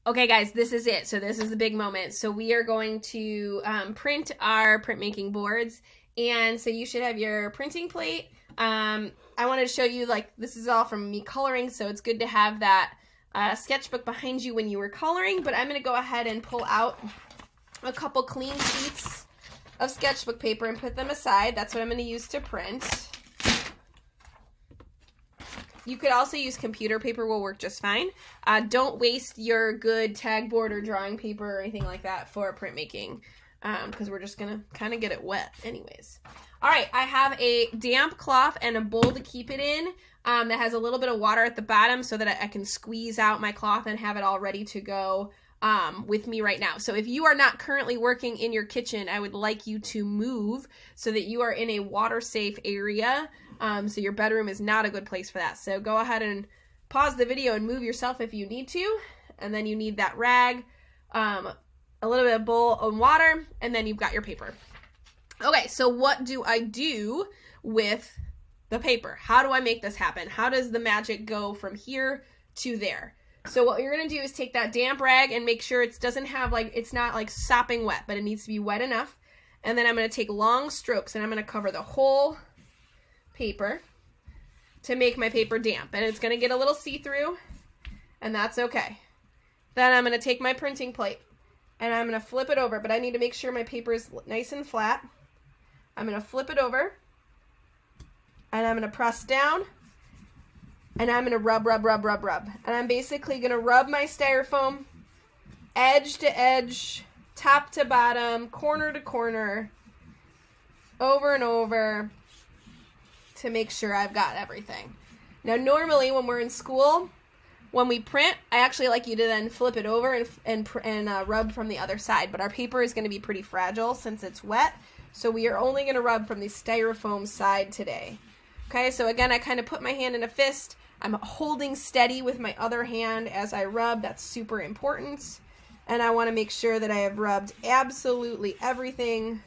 Okay guys, this is it. So this is the big moment. So we are going to print our printmaking boards. And so you should have your printing plate. I wanted to show you, like, this is all from me coloring, so it's good to have that sketchbook behind you when you were coloring. But I'm going to go ahead and pull out a couple clean sheets of sketchbook paper and put them aside. That's what I'm going to use to print. You could also use computer paper, will work just fine. Don't waste your good tag board or drawing paper or anything like that for printmaking, because we're just gonna kind of get it wet anyways. All right, I have a damp cloth and a bowl to keep it in that has a little bit of water at the bottom so that I can squeeze out my cloth and have it all ready to go with me right now. So if you are not currently working in your kitchen, I would like you to move so that you are in a water safe area. So your bedroom is not a good place for that. So go ahead and pause the video and move yourself if you need to. And then you need that rag, a little bit of bowl of water, and then you've got your paper. Okay, so what do I do with the paper? How do I make this happen? How does the magic go from here to there? So what you're gonna do is take that damp rag and make sure it doesn't have, like, it's not like sopping wet, but it needs to be wet enough. And then I'm gonna take long strokes and I'm gonna cover the whole paper to make my paper damp, and it's going to get a little see-through, and that's okay. Then I'm going to take my printing plate and I'm going to flip it over, but I need to make sure my paper is nice and flat. I'm going to flip it over and I'm going to press down and I'm going to rub. And I'm basically going to rub my styrofoam edge to edge, top to bottom, corner to corner, over and over, to make sure I've got everything. Now normally when we're in school, when we print, I actually like you to then flip it over and rub from the other side, but our paper is going to be pretty fragile since it's wet, so we are only going to rub from the styrofoam side today. Okay, so again, I kind of put my hand in a fist. I'm holding steady with my other hand as I rub. That's super important. And I want to make sure that I have rubbed absolutely everything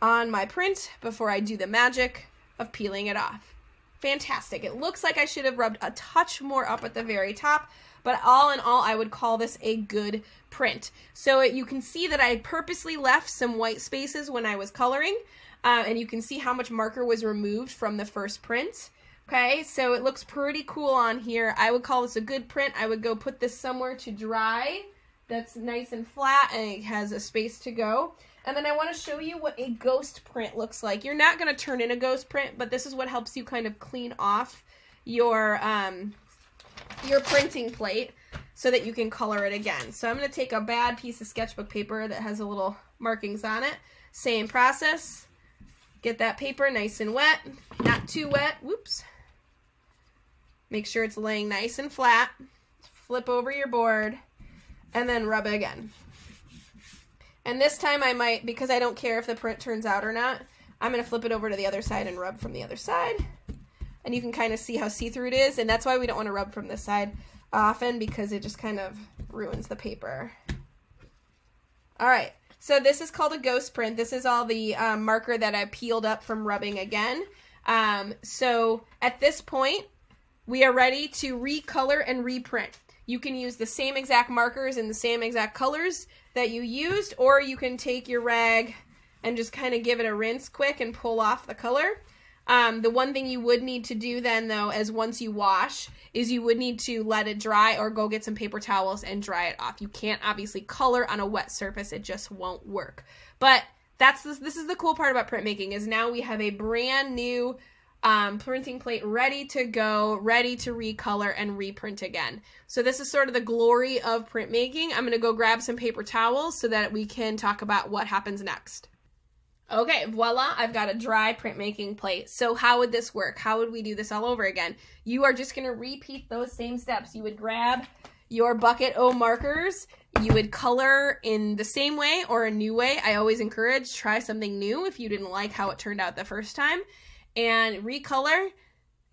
on my print before I do the magic of peeling it off. Fantastic. It looks like I should have rubbed a touch more up at the very top, but all in all, I would call this a good print. So you can see that I purposely left some white spaces when I was coloring, and you can see how much marker was removed from the first print. Okay, so it looks pretty cool on here. I would call this a good print. I would go put this somewhere to dry that's nice and flat and it has a space to go. And then I want to show you what a ghost print looks like. You're not going to turn in a ghost print, but this is what helps you kind of clean off your printing plate so that you can color it again. So I'm going to take a bad piece of sketchbook paper that has a little markings on it. Same process. Get that paper nice and wet, not too wet. Whoops. Make sure it's laying nice and flat. Flip over your board and then rub it again. And this time I might, because I don't care if the print turns out or not, I'm going to flip it over to the other side and rub from the other side. And you can kind of see how see-through it is. And that's why we don't want to rub from this side often, because it just kind of ruins the paper. All right. So this is called a ghost print. This is all the marker that I peeled up from rubbing again. So at this point, we are ready to recolor and reprint. You can use the same exact markers and the same exact colors that you used, or you can take your rag and just kind of give it a rinse quick and pull off the color. The one thing you would need to do then, though, is once you wash, is you would need to let it dry or go get some paper towels and dry it off. You can't obviously color on a wet surface. It just won't work. But this is the cool part about printmaking, is now we have a brand new printing plate ready to go, ready to recolor and reprint again. So this is sort of the glory of printmaking. I'm going to go grab some paper towels so that we can talk about what happens next. Okay, voila, I've got a dry printmaking plate. So how would this work? How would we do this all over again? You are just going to repeat those same steps. You would grab your bucket O markers. You would color in the same way or a new way. I always encourage try something new if you didn't like how it turned out the first time. And recolor,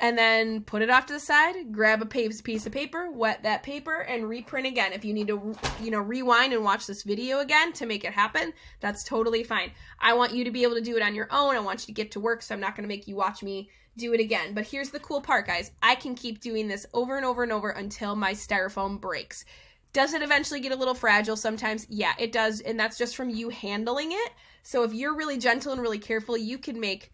and then put it off to the side, grab a piece of paper, wet that paper, and reprint again. If you need to, rewind and watch this video again to make it happen, that's totally fine. I want you to be able to do it on your own. I want you to get to work, so I'm not going to make you watch me do it again. But here's the cool part, guys. I can keep doing this over and over and over until my styrofoam breaks. Does it eventually get a little fragile sometimes? Yeah, it does, and that's just from you handling it. So if you're really gentle and really careful, you can make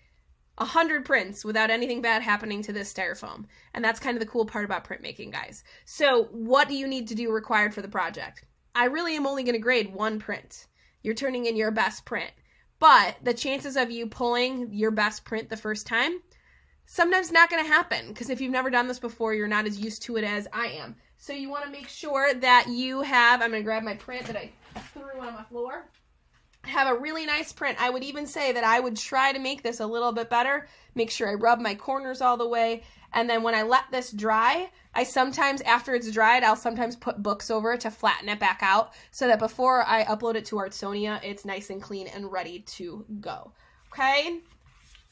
100 prints without anything bad happening to this styrofoam. And that's kind of the cool part about printmaking, guys. So what do you need to do required for the project? I really am only going to grade 1 print. You're turning in your best print. But the chances of you pulling your best print the first time, sometimes not going to happen, because if you've never done this before, you're not as used to it as I am. So you want to make sure that you have, I'm going to grab my print that I threw on my floor, have a really nice print. I would even say that I would try to make this a little bit better, make sure I rub my corners all the way, and then when I let this dry, I sometimes, after it's dried, I'll sometimes put books over it to flatten it back out, so that before I upload it to Artsonia, it's nice and clean and ready to go. Okay?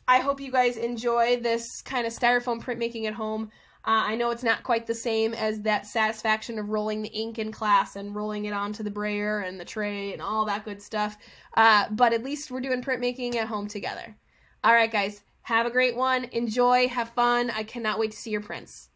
I hope you guys enjoy this kind of styrofoam printmaking at home. I know it's not quite the same as that satisfaction of rolling the ink in class and rolling it onto the brayer and the tray and all that good stuff, but at least we're doing printmaking at home together. All right, guys, have a great one. Enjoy, have fun. I cannot wait to see your prints.